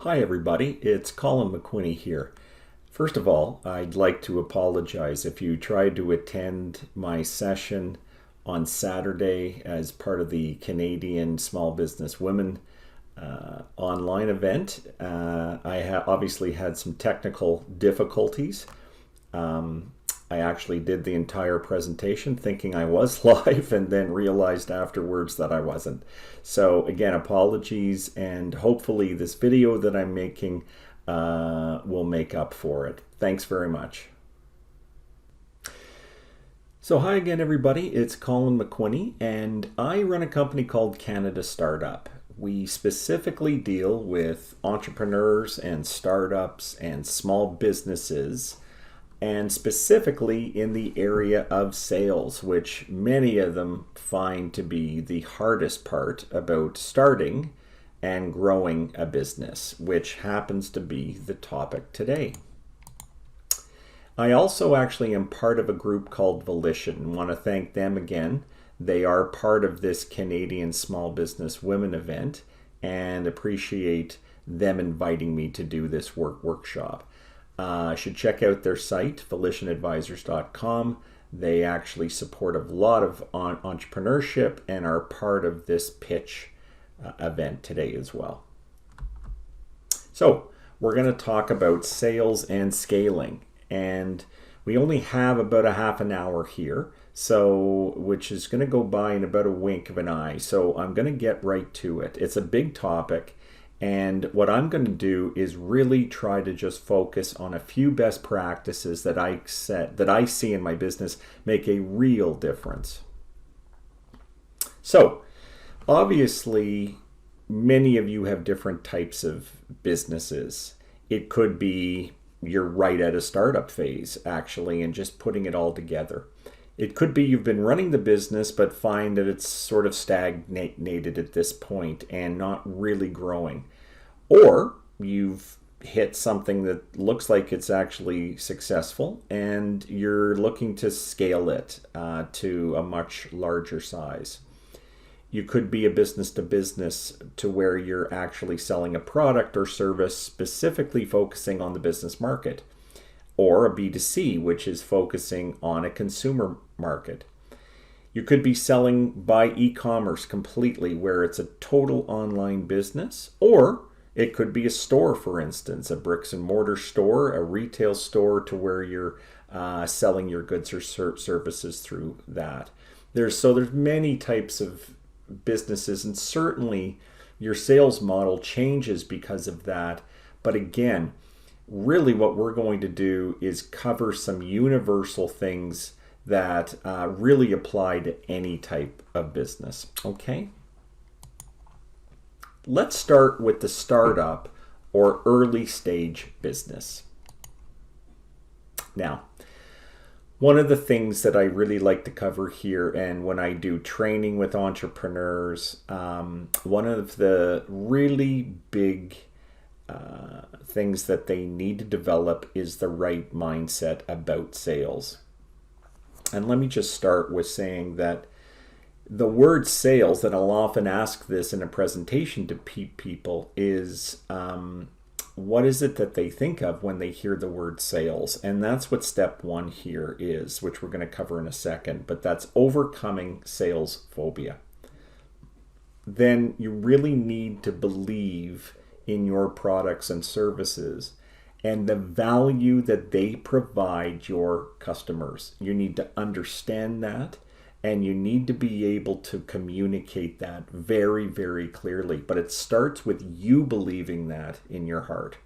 Hi everybody, it's Colin McWhinnie here. First of all, I'd like to apologize if you tried to attend my session on Saturday as part of the Canadian Small Business Women online event. I obviously had some technical difficulties. I actually did the entire presentation thinking I was live and then realized afterwards that I wasn't. So again, apologies, and hopefully this video that I'm making will make up for it. Thanks very much. So hi again everybody, it's Colin McWhinnie, and I run a company called Canada Startup. We specifically deal with entrepreneurs and startups and small businesses, and specifically in the area of sales, which many of them find to be the hardest part about starting and growing a business, which happens to be the topic today. I also actually am part of a group called Volition and want to thank them again. They are part of this Canadian Small Business Women event and appreciate them inviting me to do this workshop. Should check out their site, volitionadvisors.com. They actually support a lot of entrepreneurship and are part of this pitch event today as well. So we're going to talk about sales and scaling, and we only have about a half an hour here, so which is going to go by in about a wink of an eye. So I'm going to get right to it. It's a big topic. And what I'm going to do is really try to just focus on a few best practices that I see in my business make a real difference. So, obviously, many of you have different types of businesses. It could be you're right at a startup phase, actually, and just putting it all together. It could be you've been running the business but find that it's sort of stagnated at this point and not really growing. Or you've hit something that looks like it's actually successful and you're looking to scale it to a much larger size. You could be a business to business to where you're actually selling a product or service specifically focusing on the business market, or a B2C, which is focusing on a consumer market. You could be selling by e-commerce completely, where it's a total online business, or it could be a store, for instance, a bricks and mortar store, a retail store, to where you're selling your goods or services through that. There's many types of businesses, and certainly your sales model changes because of that. But again, really what we're going to do is cover some universal things that really apply to any type of business. Okay? Let's start with the startup or early stage business. Now, one of the things that I really like to cover here, and when I do training with entrepreneurs, one of the really big things that they need to develop is the right mindset about sales. And let me just start with saying that the word sales, that I'll often ask this in a presentation to people, is what is it that they think of when they hear the word sales? And that's what step one here is, which we're going to cover in a second, but that's overcoming sales phobia. Then you really need to believe in your products and services and the value that they provide your customers. You need to understand that, and you need to be able to communicate that very, very clearly. But it starts with you believing that in your heart.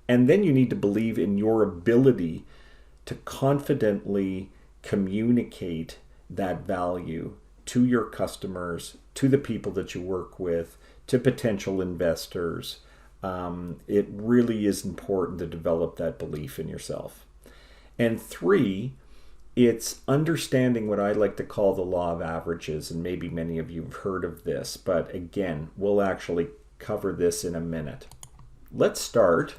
And then you need to believe in your ability to confidently communicate that value to your customers, to the people that you work with, to potential investors. It really is important to develop that belief in yourself. And three, it's understanding what I like to call the law of averages, and maybe many of you have heard of this, but again, we'll actually cover this in a minute. Let's start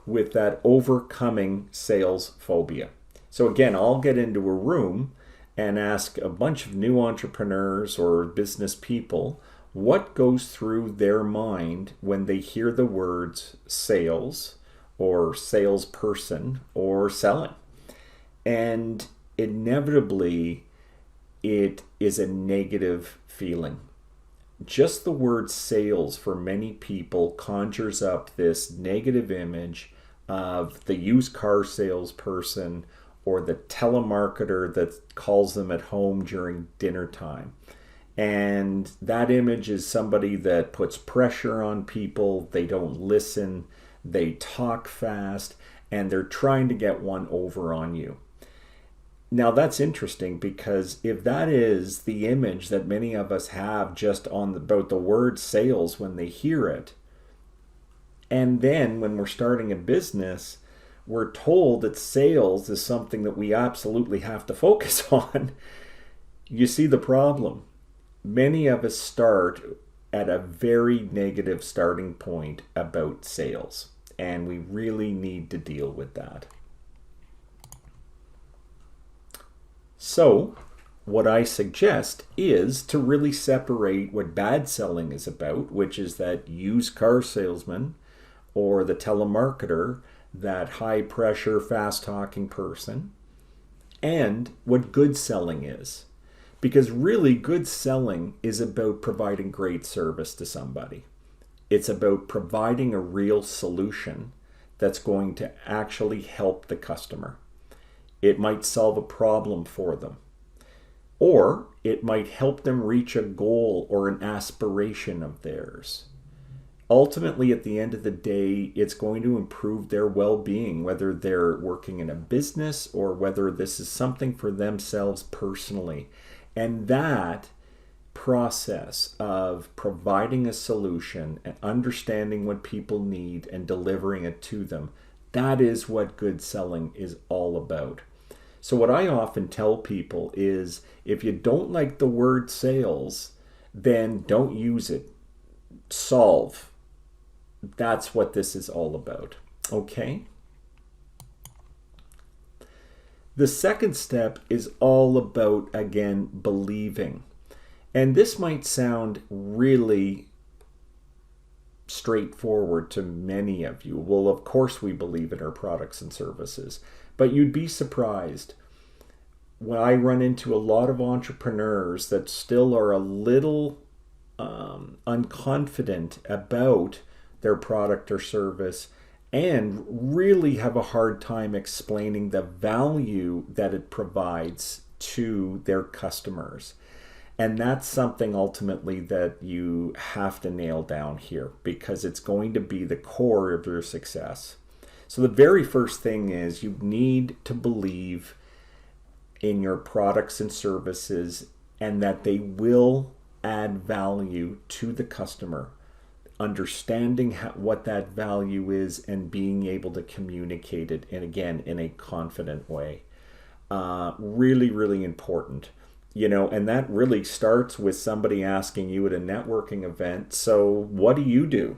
with that overcoming sales phobia. So again, I'll get into a room and ask a bunch of new entrepreneurs or business people, What goes through their mind when they hear the words sales or salesperson or selling? And inevitably, it is a negative feeling. Just the word sales for many people conjures up this negative image of the used car salesperson or the telemarketer that calls them at home during dinner time. And that image is somebody that puts pressure on people, they don't listen, they talk fast, and they're trying to get one over on you. Now that's interesting, because if that is the image that many of us have just about the word sales when they hear it, and then when we're starting a business, we're told that sales is something that we absolutely have to focus on, you see the problem. Many of us start at a very negative starting point about sales, and we really need to deal with that. So, what I suggest is to really separate what bad selling is about, which is that used car salesman or the telemarketer, that high pressure, fast talking person, and what good selling is. Because really, good selling is about providing great service to somebody. It's about providing a real solution that's going to actually help the customer. It might solve a problem for them, or it might help them reach a goal or an aspiration of theirs. Ultimately, at the end of the day, it's going to improve their well-being, whether they're working in a business or whether this is something for themselves personally. And that process of providing a solution and understanding what people need and delivering it to them, that is what good selling is all about. So what I often tell people is, if you don't like the word sales, then don't use it. Solve. That's what this is all about. Okay? The second step is all about, again, believing. And this might sound really straightforward to many of you. Well, of course we believe in our products and services, but you'd be surprised when I run into a lot of entrepreneurs that still are a little unconfident about their product or service, and really have a hard time explaining the value that it provides to their customers. And that's something ultimately that you have to nail down here, because it's going to be the core of your success. So the very first thing is, you need to believe in your products and services and that they will add value to the customer. Understanding what that value is and being able to communicate it, and again, in a confident way. Really, really important. And that really starts with somebody asking you at a networking event, so what do you do?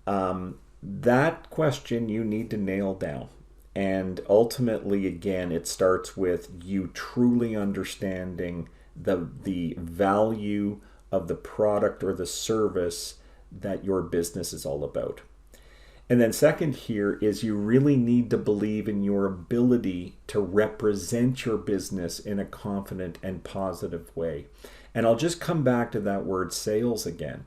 That question you need to nail down. And ultimately, again, it starts with you truly understanding the value of the product or the service that your business is all about. And then second here is, you really need to believe in your ability to represent your business in a confident and positive way. And I'll just come back to that word sales again.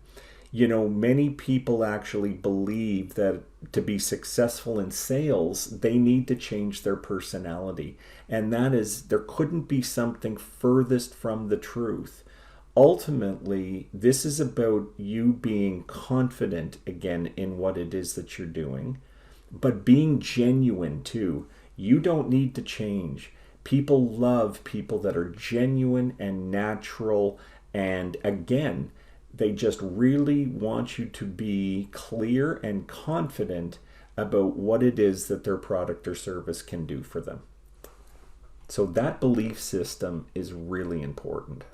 Many people actually believe that to be successful in sales, they need to change their personality. And that is, there couldn't be something furthest from the truth. Ultimately, this is about you being confident, again, in what it is that you're doing, but being genuine too. You don't need to change. People love people that are genuine and natural, and again, they just really want you to be clear and confident about what it is that their product or service can do for them. So that belief system is really important.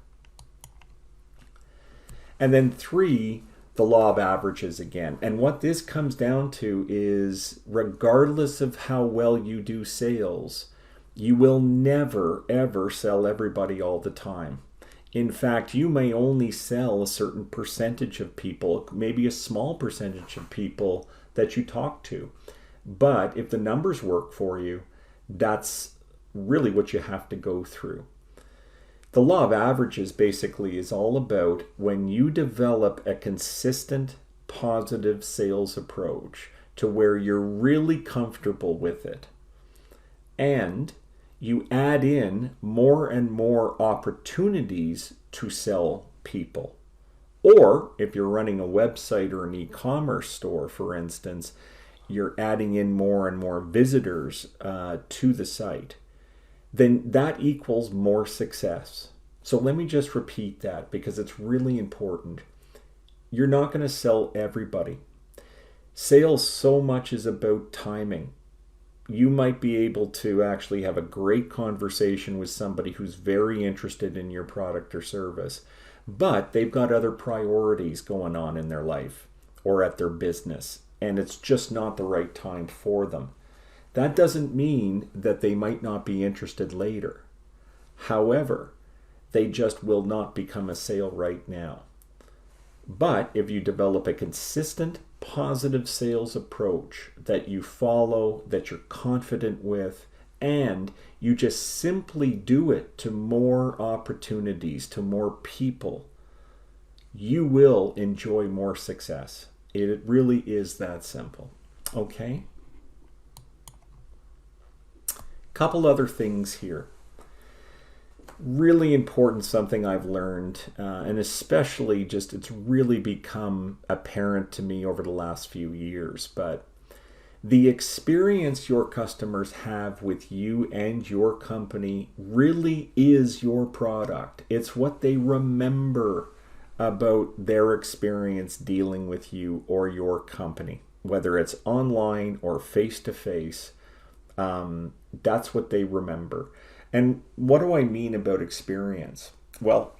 And then 3, the law of averages again. And what this comes down to is, regardless of how well you do sales, you will never, ever sell everybody all the time. In fact, you may only sell a certain percentage of people, maybe a small percentage of people that you talk to. But if the numbers work for you, that's really what you have to go through. The law of averages basically is all about when you develop a consistent, positive sales approach to where you're really comfortable with it, and you add in more and more opportunities to sell people. Or if you're running a website or an e-commerce store, for instance, you're adding in more and more visitors to the site, then that equals more success. So let me just repeat that because it's really important. You're not going to sell everybody. Sales so much is about timing. You might be able to actually have a great conversation with somebody who's very interested in your product or service, but they've got other priorities going on in their life or at their business, and it's just not the right time for them. That doesn't mean that they might not be interested later. However, they just will not become a sale right now. But if you develop a consistent, positive sales approach that you follow, that you're confident with, and you just simply do it to more opportunities, to more people, you will enjoy more success. It really is that simple. Okay? Couple other things here. Really important, something I've learned, and especially just it's really become apparent to me over the last few years, but the experience your customers have with you and your company really is your product. It's what they remember about their experience dealing with you or your company, whether it's online or face-to-face. That's what they remember. And what do I mean about experience? Well,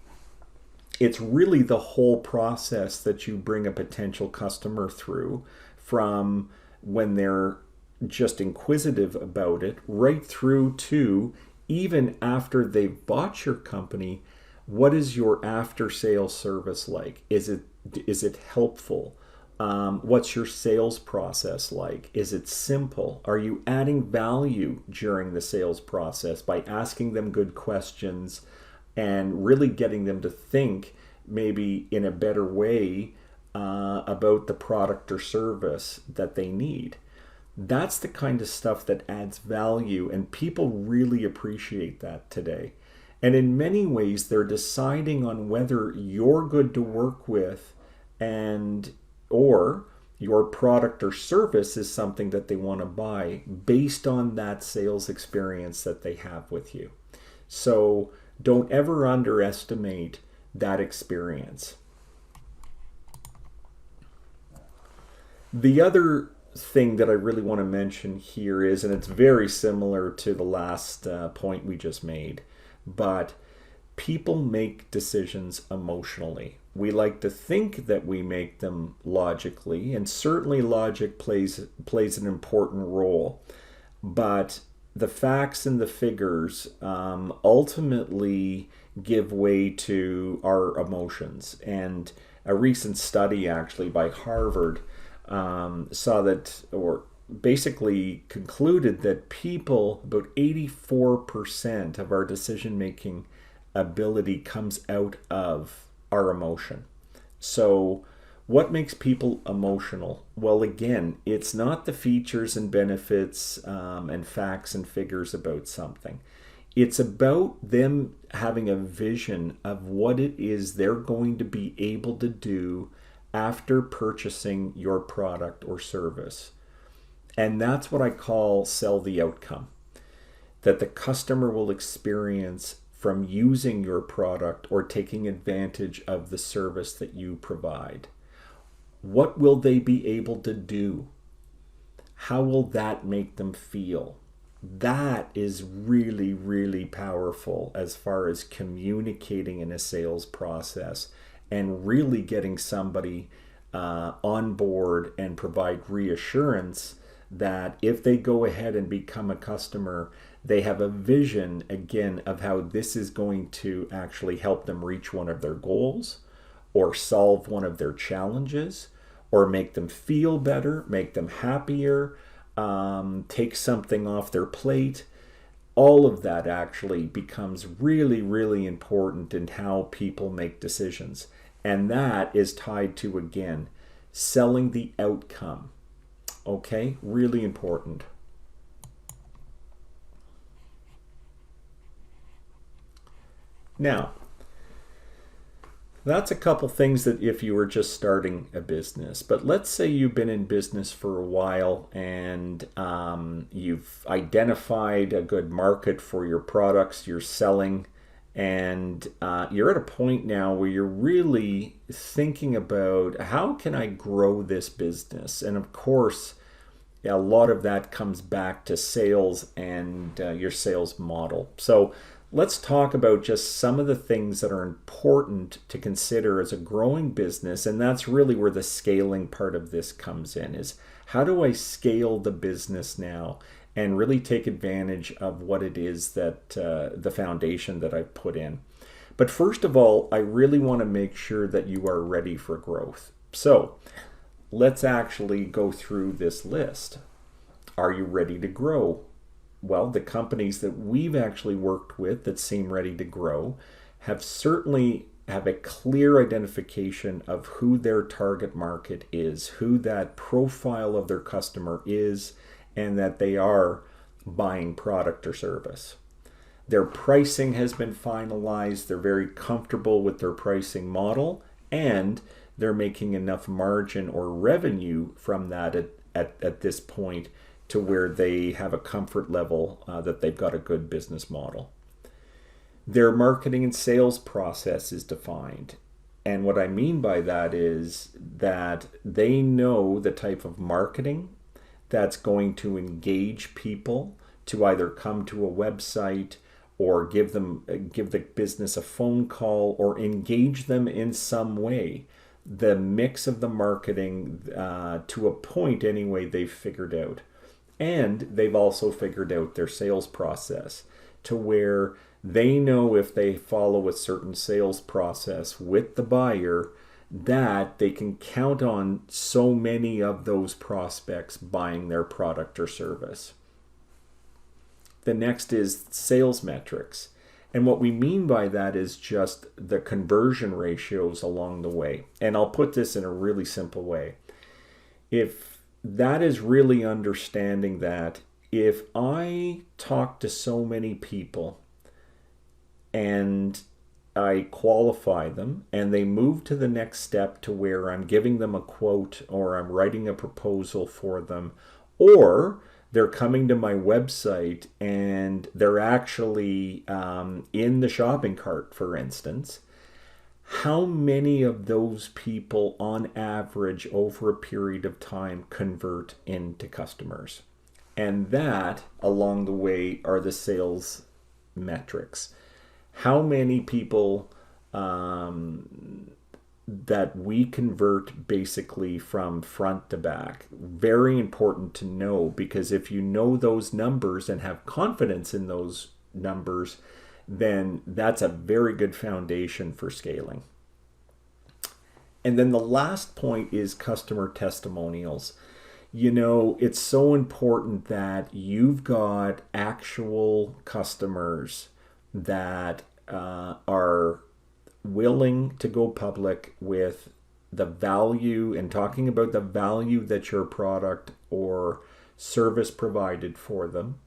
it's really the whole process that you bring a potential customer through, from when they're just inquisitive about it, right through to even after they've bought your company. What is your after sales service like? Is it helpful? What's your sales process like? Is it simple? Are you adding value during the sales process by asking them good questions and really getting them to think maybe in a better way about the product or service that they need? That's the kind of stuff that adds value, and people really appreciate that today. And in many ways, they're deciding on whether you're good to work with or your product or service is something that they want to buy based on that sales experience that they have with you. So don't ever underestimate that experience. The other thing that I really want to mention here is, and it's very similar to the last point we just made, but people make decisions emotionally. We like to think that we make them logically, and certainly logic plays an important role. But the facts and the figures ultimately give way to our emotions. And a recent study actually by Harvard saw that, or basically concluded that people, about 84% of our decision-making ability comes out of our emotion. So what makes people emotional? Well, again, it's not the features and benefits and facts and figures about something. It's about them having a vision of what it is they're going to be able to do after purchasing your product or service. And that's what I call sell the outcome, that the customer will experience from using your product or taking advantage of the service that you provide. What will they be able to do? How will that make them feel? That is really, really powerful as far as communicating in a sales process and really getting somebody on board and provide reassurance that if they go ahead and become a customer, They have a vision, again, of how this is going to actually help them reach one of their goals or solve one of their challenges or make them feel better, make them happier, take something off their plate. All of that actually becomes really, really important in how people make decisions. And that is tied to, again, selling the outcome. Okay, really important. Now, that's a couple things that if you were just starting a business. But let's say you've been in business for a while and you've identified a good market for your products you're selling, and you're at a point now where you're really thinking about how can I grow this business? And of course, a lot of that comes back to sales and your sales model. So let's talk about just some of the things that are important to consider as a growing business. And that's really where the scaling part of this comes in, is how do I scale the business now and really take advantage of what it is that the foundation that I've put in. But first of all, I really want to make sure that you are ready for growth. So let's actually go through this list. Are you ready to grow? Well, the companies that we've actually worked with that seem ready to grow certainly have a clear identification of who their target market is, who that profile of their customer is, and that they are buying product or service. Their pricing has been finalized. They're very comfortable with their pricing model, and they're making enough margin or revenue from that at this point to where they have a comfort level that they've got a good business model. Their marketing and sales process is defined. And what I mean by that is that they know the type of marketing that's going to engage people to either come to a website or give the business a phone call or engage them in some way. The mix of the marketing to a point anyway they've figured out. And they've also figured out their sales process to where they know if they follow a certain sales process with the buyer that they can count on so many of those prospects buying their product or service. The next is sales metrics. And what we mean by that is just the conversion ratios along the way. And I'll put this in a really simple way. If that is really understanding that if I talk to so many people and I qualify them and they move to the next step to where I'm giving them a quote or I'm writing a proposal for them, or they're coming to my website and they're actually in the shopping cart, for instance, how many of those people on average over a period of time convert into customers? And that along the way are the sales metrics. How many people that we convert basically from front to back? Very important to know, because if you know those numbers and have confidence in those numbers, then that's a very good foundation for scaling. And then the last point is customer testimonials. You know, it's so important that you've got actual customers that are willing to go public with the value and talking about the value that your product or service provided for them.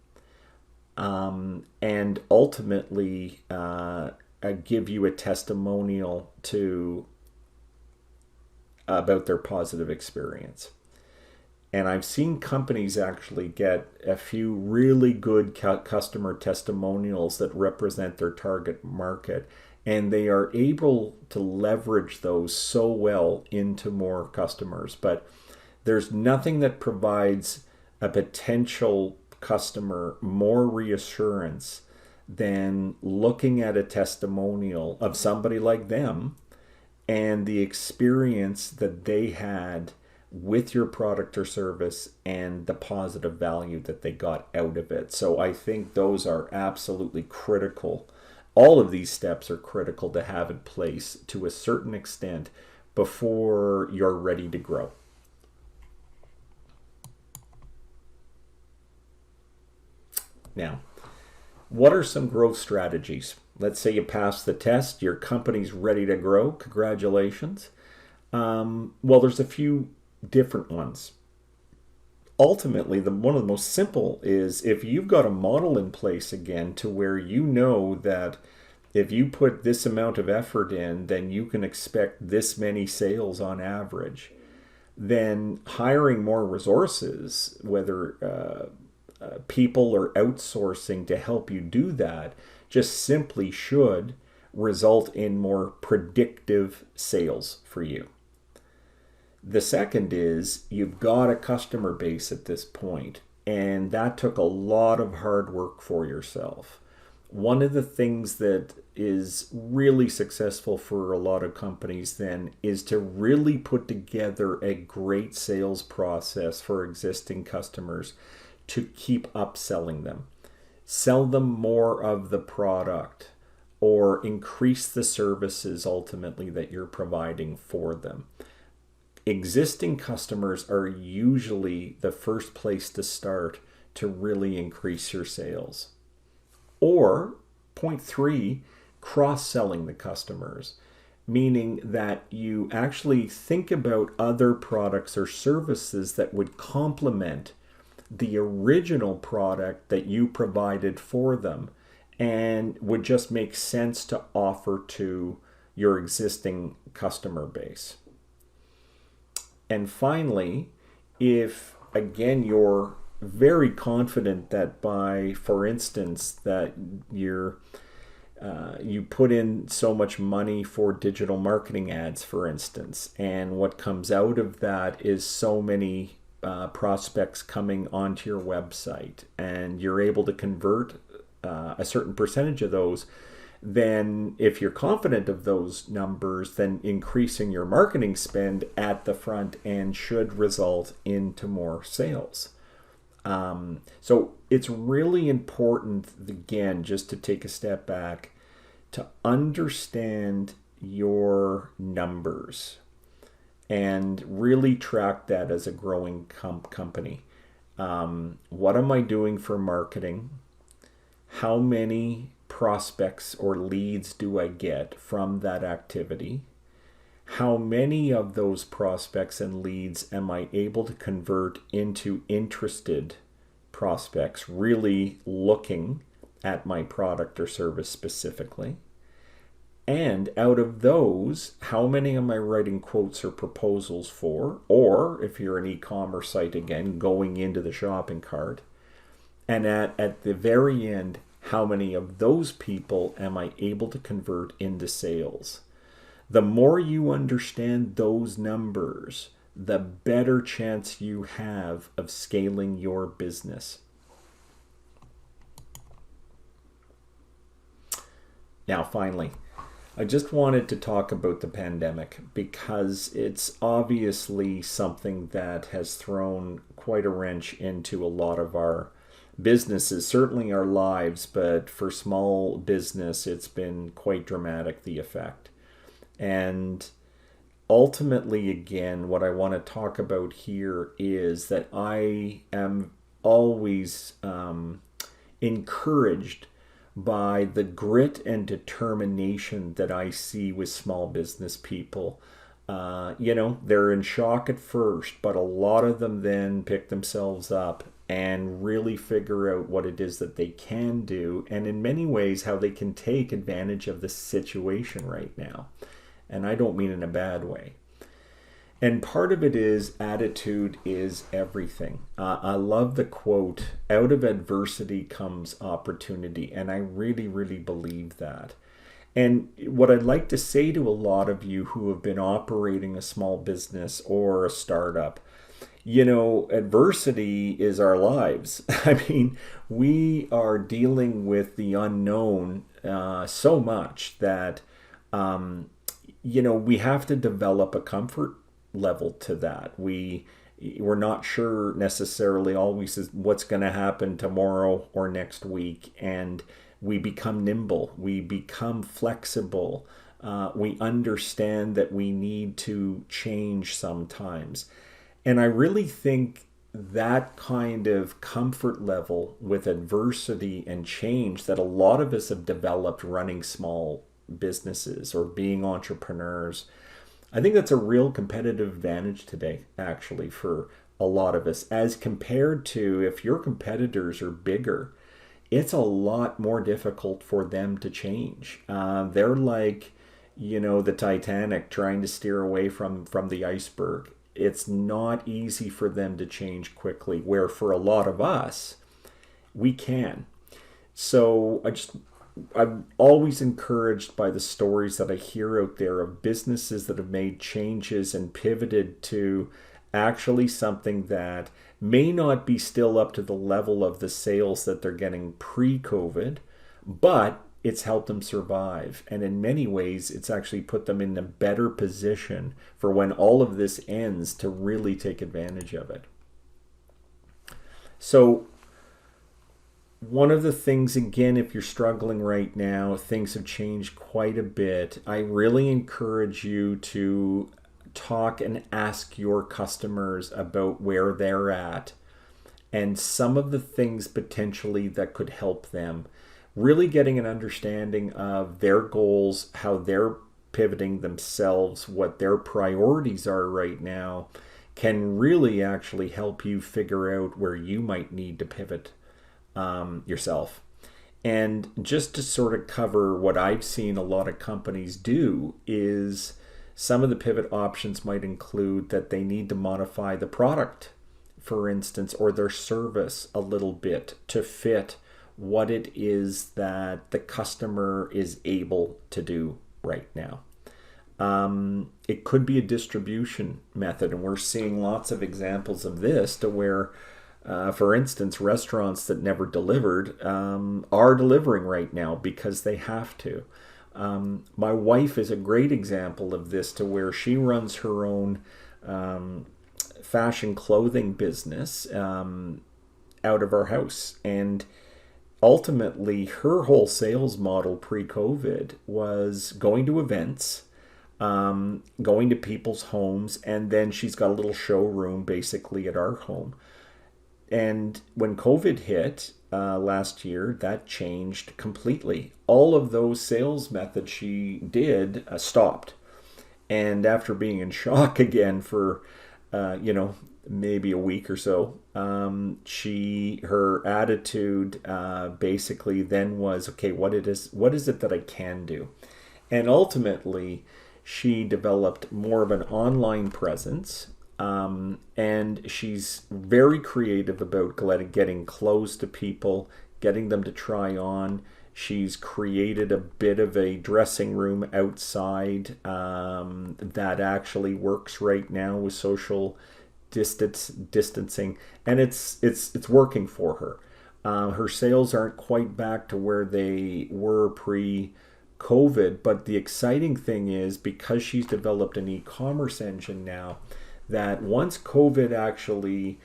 And ultimately give you a testimonial about their positive experience. And I've seen companies actually get a few really good customer testimonials that represent their target market, and they are able to leverage those so well into more customers. But there's nothing that provides a potential customer more reassurance than looking at a testimonial of somebody like them and the experience that they had with your product or service and the positive value that they got out of it. So I think those are absolutely critical. All of these steps are critical to have in place to a certain extent before you're ready to grow. Now, what are some growth strategies? Let's say you pass the test, your company's ready to grow. Congratulations. Well, there's a few different ones. Ultimately, one of the most simple is if you've got a model in place again to where you know that if you put this amount of effort in, then you can expect this many sales on average. Then hiring more resources, whether people or outsourcing to help you do that, just simply should result in more predictive sales for you. The second is you've got a customer base at this point, and that took a lot of hard work for yourself. One of the things that is really successful for a lot of companies then is to really put together a great sales process for existing customers to keep upselling them. Sell them more of the product or increase the services ultimately that you're providing for them. Existing customers are usually the first place to start to really increase your sales. Or, point 3, cross-selling the customers, meaning that you actually think about other products or services that would complement the original product that you provided for them and would just make sense to offer to your existing customer base. And finally, if again you're very confident that by, for instance, that you put in so much money for digital marketing ads, for instance, and what comes out of that is so many prospects coming onto your website, and you're able to convert a certain percentage of those, then if you're confident of those numbers, then increasing your marketing spend at the front end should result into more sales. So it's really important, again, just to take a step back, to understand your numbers and really track that as a growing company. What am I doing for marketing? How many prospects or leads do I get from that activity? How many of those prospects and leads am I able to convert into interested prospects, really looking at my product or service specifically? And out of those, how many am I writing quotes or proposals for? Or if you're an e-commerce site, again, going into the shopping cart. And at the very end, how many of those people am I able to convert into sales? The more you understand those numbers, the better chance you have of scaling your business. Now, finally, I just wanted to talk about the pandemic because it's obviously something that has thrown quite a wrench into a lot of our businesses, certainly our lives, but for small business, it's been quite dramatic, the effect. And ultimately, again, what I want to talk about here is that I am always encouraged by the grit and determination that I see with small business people. They're in shock at first, but a lot of them then pick themselves up and really figure out what it is that they can do, and in many ways how they can take advantage of the situation right now. And I don't mean in a bad way. And part of it is attitude is everything. I love the quote, out of adversity comes opportunity. And I really, really believe that. And what I'd like to say to a lot of you who have been operating a small business or a startup, adversity is our lives. I mean, we are dealing with the unknown so much that, we have to develop a comfort level to that. We're not sure necessarily always what's going to happen tomorrow or next week, and we become nimble, we become flexible. We understand that we need to change sometimes. And I really think that kind of comfort level with adversity and change that a lot of us have developed running small businesses or being entrepreneurs, I think that's a real competitive advantage today, actually, for a lot of us, as compared to if your competitors are bigger. It's a lot more difficult for them to change. They're like, the Titanic trying to steer away from the iceberg. It's not easy for them to change quickly, where for a lot of us, we can. So I'm always encouraged by the stories that I hear out there of businesses that have made changes and pivoted to actually something that may not be still up to the level of the sales that they're getting pre-COVID, but it's helped them survive. And in many ways, it's actually put them in a better position for when all of this ends to really take advantage of it. So one of the things, again, if you're struggling right now, things have changed quite a bit. I really encourage you to talk and ask your customers about where they're at and some of the things potentially that could help them. Really getting an understanding of their goals, how they're pivoting themselves, what their priorities are right now, can really actually help you figure out where you might need to pivot yourself. And just to sort of cover what I've seen a lot of companies do is some of the pivot options might include that they need to modify the product, for instance, or their service a little bit to fit what it is that the customer is able to do right now. It could be a distribution method, and we're seeing lots of examples of this to where, for instance, restaurants that never delivered are delivering right now because they have to. My wife is a great example of this, to where she runs her own fashion clothing business out of our house, and ultimately her whole sales model pre-COVID was going to events, going to people's homes, and then she's got a little showroom basically at our home. And when COVID hit last year, that changed completely. All of those sales methods she did stopped. And after being in shock again for, maybe a week or so, her attitude basically then was, okay, what is it that I can do? And ultimately, she developed more of an online presence. And she's very creative about getting clothes to people, getting them to try on. She's created a bit of a dressing room outside that actually works right now with social distancing, and it's working for her. Her sales aren't quite back to where they were pre-COVID, but the exciting thing is, because she's developed an e-commerce engine now, that once COVID actually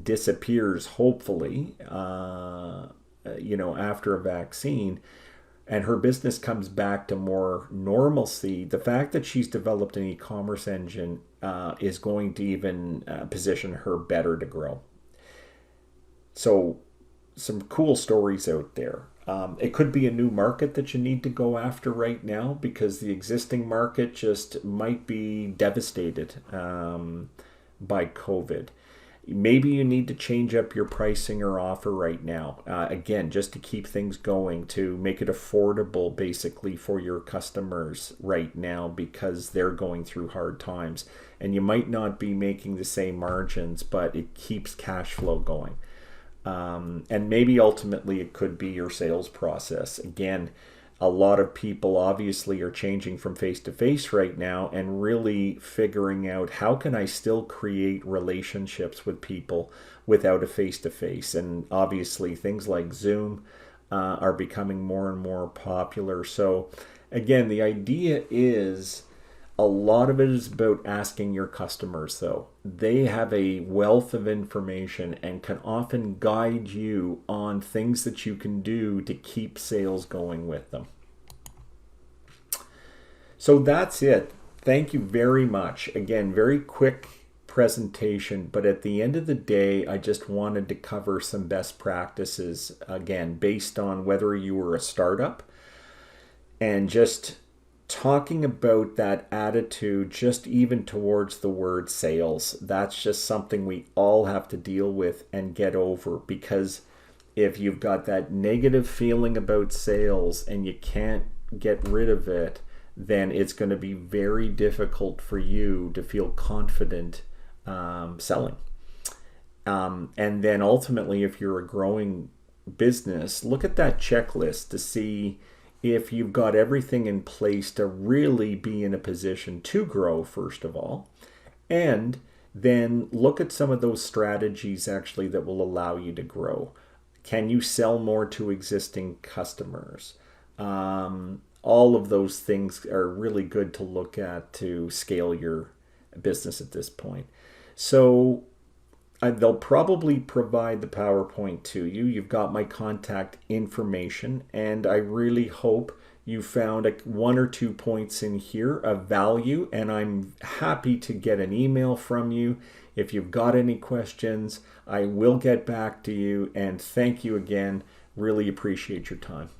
disappears, hopefully, after a vaccine, and her business comes back to more normalcy, the fact that she's developed an e-commerce engine is going to even position her better to grow. So some cool stories out there. It could be a new market that you need to go after right now, because the existing market just might be devastated by COVID. Maybe you need to change up your pricing or offer right now. Again, just to keep things going, to make it affordable basically for your customers right now, because they're going through hard times. And you might not be making the same margins, but it keeps cash flow going. And maybe ultimately it could be your sales process. Again, a lot of people obviously are changing from face-to-face right now and really figuring out, how can I still create relationships with people without a face-to-face? And obviously things like Zoom are becoming more and more popular. So again, the idea is, A lot of it is about asking your customers, though. They have a wealth of information and can often guide you on things that you can do to keep sales going with them. So that's it. Thank you very much. Again, very quick presentation, but at the end of the day, I just wanted to cover some best practices, again, based on whether you were a startup, and just talking about that attitude, just even towards the word sales. That's just something we all have to deal with and get over, because if you've got that negative feeling about sales and you can't get rid of it, then it's going to be very difficult for you to feel confident selling. And then ultimately, if you're a growing business, look at that checklist to see if you've got everything in place to really be in a position to grow, first of all. And then look at some of those strategies actually that will allow you to grow. Can you sell more to existing customers? All of those things are really good to look at to scale your business at this point. So they'll probably provide the PowerPoint to you. You've got my contact information, and I really hope you found one or two points in here of value, and I'm happy to get an email from you. If you've got any questions, I will get back to you, and thank you again. Really appreciate your time.